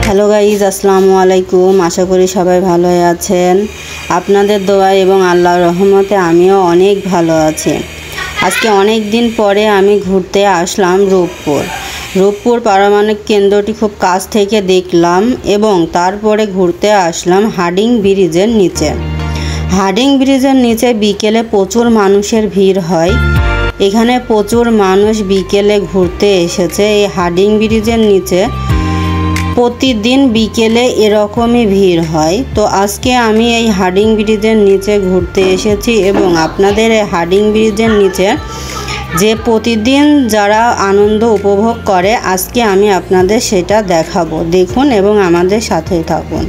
Hello guys, আসসালামু আলাইকুম। আশা করি সবাই ভালো আছেন। আপনাদের দোয়া এবং আল্লাহর রহমতে আমিও অনেক ভালো আছি। আজকে অনেক দিন পরে আমি ঘুরতে আসলাম রূপপুর পারমাণবিক কেন্দ্রটি খুব কাছ থেকে দেখলাম এবং তারপরে ঘুরতে আসলাম হার্ডিং ব্রিজের নিচে। হার্ডিং ব্রিজের নিচে বিকেলে প্রচুর মানুষের ভিড় হয়। এখানে প্রচুর মানুষ বিকেলে ঘুরতে এসেছে। এই হার্ডিং ব্রিজের নিচে প্রতিদিন বিকেলে এরকমই ভিড় হয়। তো আজকে আমি এই হার্ডিং ব্রিজের নিচে ঘুরতে এসেছি এবং আপনাদের এই হার্ডিং ব্রিজের নিচে যে প্রতিদিন যারা আনন্দ উপভোগ করে, আজকে আমি আপনাদের সেটা দেখাবো। দেখুন এবং আমাদের সাথেই থাকুন।